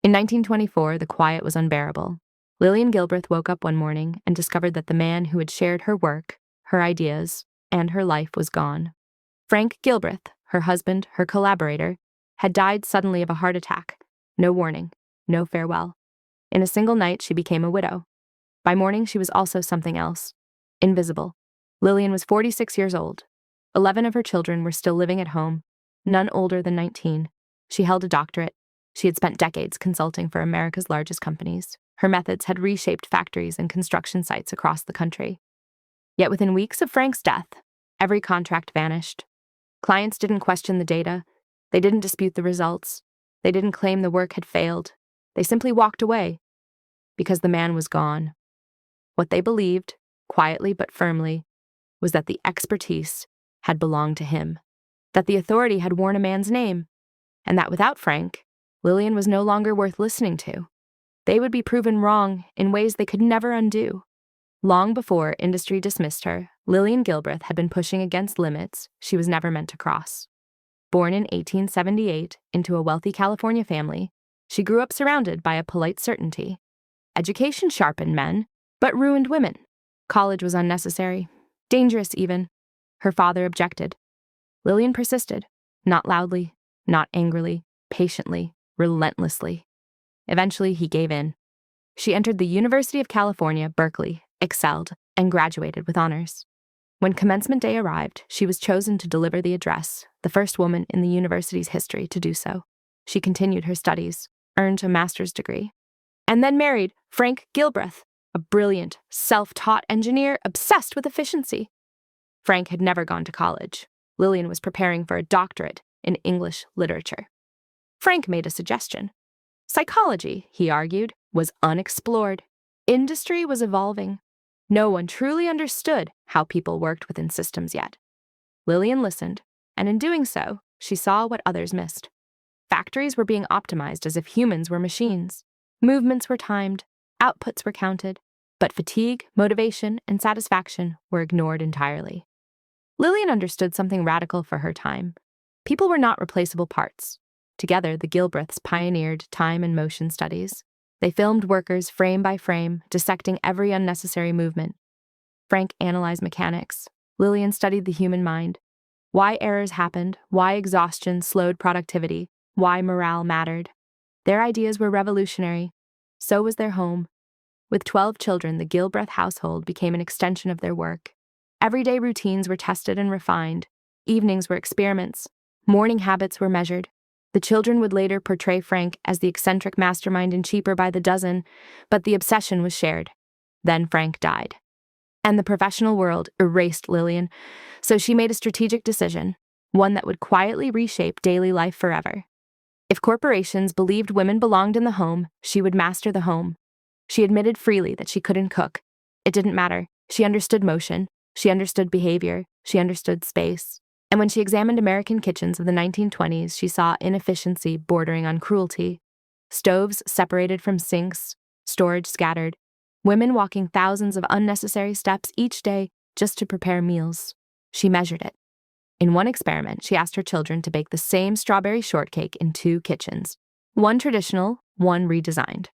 In 1924, the quiet was unbearable. Lillian Gilbreth woke up one morning and discovered that the man who had shared her work, her ideas, and her life was gone. Frank Gilbreth, her husband, her collaborator, had died suddenly of a heart attack. No warning, no farewell. In a single night, she became a widow. By morning, she was also something else. Invisible. Lillian was 46 years old. 11 of her children were still living at home, none older than 19. She held a doctorate. She had spent decades consulting for America's largest companies. Her methods had reshaped factories and construction sites across the country. Yet within weeks of Frank's death, every contract vanished. Clients didn't question the data. They didn't dispute the results. They didn't claim the work had failed. They simply walked away because the man was gone. What they believed, quietly but firmly, was that the expertise had belonged to him, that the authority had worn a man's name, and that without Frank, Lillian was no longer worth listening to. They would be proven wrong in ways they could never undo. Long before industry dismissed her, Lillian Gilbreth had been pushing against limits she was never meant to cross. Born in 1878 into a wealthy California family, she grew up surrounded by a polite certainty. Education sharpened men, but ruined women. College was unnecessary, dangerous even. Her father objected. Lillian persisted, not loudly, not angrily, patiently, relentlessly. Eventually, he gave in. She entered the University of California, Berkeley, excelled, and graduated with honors. When commencement day arrived, she was chosen to deliver the address, the first woman in the university's history to do so. She continued her studies, earned a master's degree, and then married Frank Gilbreth, a brilliant, self-taught engineer obsessed with efficiency. Frank had never gone to college. Lillian was preparing for a doctorate in English literature. Frank made a suggestion. Psychology, he argued, was unexplored. Industry was evolving. No one truly understood how people worked within systems yet. Lillian listened, and in doing so, she saw what others missed. Factories were being optimized as if humans were machines. Movements were timed, outputs were counted, but fatigue, motivation, and satisfaction were ignored entirely. Lillian understood something radical for her time. People were not replaceable parts. Together, the Gilbreths pioneered time and motion studies. They filmed workers frame by frame, dissecting every unnecessary movement. Frank analyzed mechanics. Lillian studied the human mind. Why errors happened, why exhaustion slowed productivity, why morale mattered. Their ideas were revolutionary. So was their home. With 12 children, the Gilbreth household became an extension of their work. Everyday routines were tested and refined. Evenings were experiments. Morning habits were measured. The children would later portray Frank as the eccentric mastermind and cheaper by the dozen, but the obsession was shared. Then Frank died. And the professional world erased Lillian, so she made a strategic decision, one that would quietly reshape daily life forever. If corporations believed women belonged in the home, she would master the home. She admitted freely that she couldn't cook. It didn't matter. She understood motion. She understood behavior. She understood space. And when she examined American kitchens of the 1920s, she saw inefficiency bordering on cruelty. Stoves separated from sinks, storage scattered, women walking thousands of unnecessary steps each day just to prepare meals. She measured it. In one experiment, she asked her children to bake the same strawberry shortcake in 2 kitchens, one traditional, one redesigned.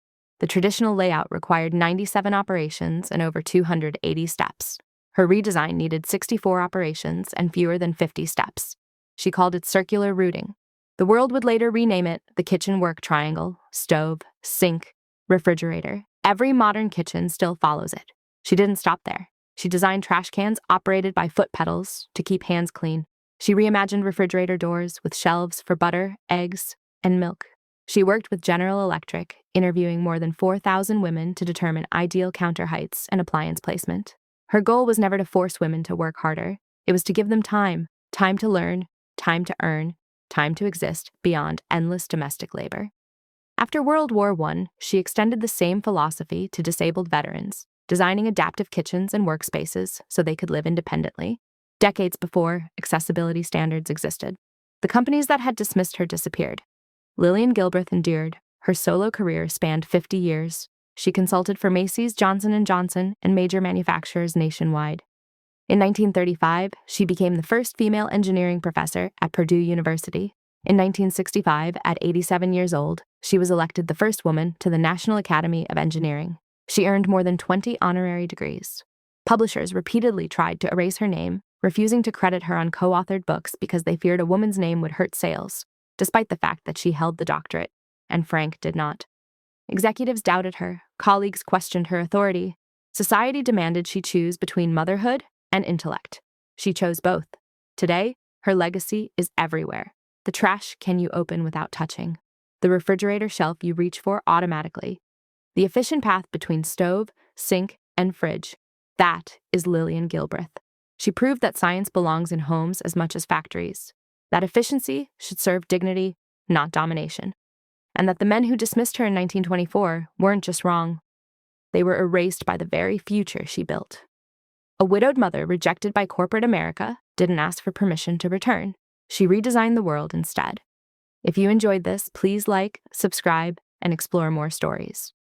The traditional layout required 97 operations and over 280 steps. Her redesign needed 64 operations and fewer than 50 steps. She called it circular routing. The world would later rename it the kitchen work triangle: stove, sink, refrigerator. Every modern kitchen still follows it. She didn't stop there. She designed trash cans operated by foot pedals to keep hands clean. She reimagined refrigerator doors with shelves for butter, eggs, and milk. She worked with General Electric, interviewing more than 4,000 women to determine ideal counter heights and appliance placement. Her goal was never to force women to work harder. It was to give them time to learn, time to earn, time to exist beyond endless domestic labor. After World War I, she extended the same philosophy to disabled veterans, designing adaptive kitchens and workspaces so they could live independently, decades before accessibility standards existed. The companies that had dismissed her disappeared. Lillian Gilbreth endured. Her solo career spanned 50 years. She consulted for Macy's, Johnson & Johnson, and major manufacturers nationwide. In 1935, she became the first female engineering professor at Purdue University. In 1965, at 87 years old, she was elected the first woman to the National Academy of Engineering. She earned more than 20 honorary degrees. Publishers repeatedly tried to erase her name, refusing to credit her on co-authored books because they feared a woman's name would hurt sales, despite the fact that she held the doctorate, and Frank did not. Executives doubted her, colleagues questioned her authority. Society demanded she choose between motherhood and intellect. She chose both. Today, her legacy is everywhere. The trash can you open without touching. The refrigerator shelf you reach for automatically. The efficient path between stove, sink, and fridge. That is Lillian Gilbreth. She proved that science belongs in homes as much as factories, that efficiency should serve dignity, not domination, and that the men who dismissed her in 1924 weren't just wrong. They were erased by the very future she built. A widowed mother rejected by corporate America didn't ask for permission to return. She redesigned the world instead. If you enjoyed this, please like, subscribe, and explore more stories.